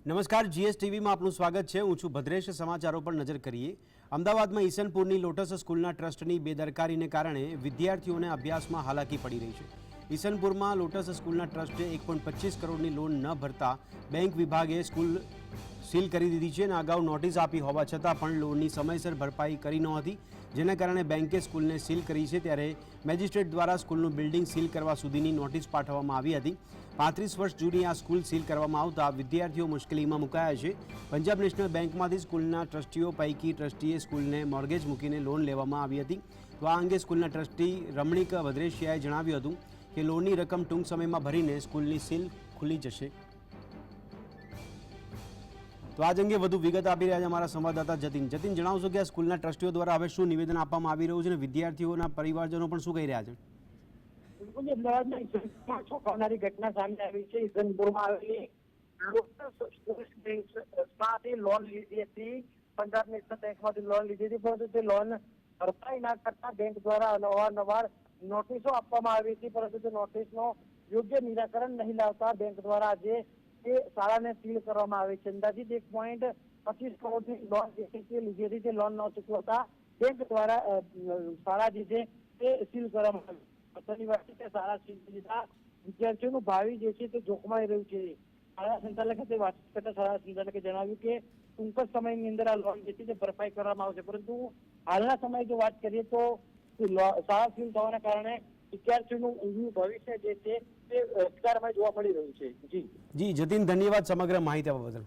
નમસ્કાર, જીએસટીવીમાં આપનું સ્વાગત છે। હું છું ભદ્રેશ। સમાચારો પર નજર કરીએ। અમદાવાદમાં ઈસનપુરની લોટસ સ્કૂલના ટ્રસ્ટની બેદરકારીને કારણે વિદ્યાર્થીઓને અભ્યાસમાં હાલાકી પડી રહી છે। ઈસનપુરમાં લોટસ સ્કૂલના ટ્રસ્ટે 1.25 કરોડની લોન ન ભરતા બેંક વિભાગે સ્કૂલ સીલ કરી દીધી છે અને અગાઉ નોટિસ આપી હોવા છતાં પણ લોનની સમયસર ભરપાઈ કરી નહોતી, જેના કારણે બેંકે સ્કૂલને સીલ કરી છે। ત્યારે મેજિસ્ટ્રેટ દ્વારા સ્કૂલનું બિલ્ડિંગ સીલ કરવા સુધીની નોટિસ પાઠવવામાં આવી હતી। 35 વર્ષ જૂની આ સ્કૂલ સીલ કરવામાં આવતા વિદ્યાર્થીઓ મુશ્કેલીમાં મુકાયા છે। પંજાબ નેશનલ બેંકમાંથી સ્કૂલના ટ્રસ્ટીઓ પૈકી ટ્રસ્ટીએ સ્કૂલને મોર્ગેજ મૂકીને લોન લેવામાં આવી હતી। તો આ અંગે સ્કૂલના ટ્રસ્ટી રમણીક ભદ્રેશિયાએ જણાવ્યું હતું કે લોનની રકમ ટૂંક સમયમાં ભરીને સ્કૂલની સીલ ખુલી જશે। તો આજ અંગે વધુ વિગત આપી રહ્યા છે અમારા સંવાદદાતા જતીન। જતીન, જણાવશો કે આ સ્કૂલના ટ્રસ્ટીઓ દ્વારા હવે શું નિવેદન આપવામાં આવી રહ્યું છે અને વિદ્યાર્થીઓના પરિવારજનો પણ શું કહી રહ્યા છે? બિલકુલ, અમદાવાદમાં ચોંકાવનારી ઘટના સામે આવી છે। ઈસનપુરમાં આવેલી લોટસમાંથી લોન લીધી હતી, પંજાબ નેશનલ બેંકમાંથી લોન લીધી હતી, પરંતુ તે લોન ભરપાઈ ના કરતા બેંક દ્વારા અવારનવાર નોટિસો આપવામાં આવી હતી, પરંતુ તે નોટિસનો યોગ્ય નિરાકરણ નહીં લાવતા બેંક દ્વારા આજે તે શાળાને સીલ કરવામાં આવી છે। અંદાજિત 1.25 કરોડની લોન જે છે તે લીધી હતી, તે લોન ન ચૂકવતા બેંક દ્વારા શાળા જે છે તે સીલ કરવામાં આવી। પછીની વાત છે કે શાળા સીલ લીધા વિદ્યાર્થીઓનું ભાવિ જે છે તે જોખમાઈ રહ્યું છે। શાળા સંચાલક સાથે વાતચીત કરતા શાળા સંચાલકે જણાવ્યું કે ટૂંક જ સમયની અંદર આ લોન જે છે તે ભરપાઈ કરવામાં આવશે, પરંતુ હાલના સમયે જો વાત કરીએ તો શાળા સીલ થવાના કારણે વિદ્યાર્થીઓનું ભવિષ્ય જે છે તે અંધકારમય જોવા મળી રહ્યું છે। જી જતીન, ધન્યવાદ સમગ્ર માહિતી આપવા બદલ।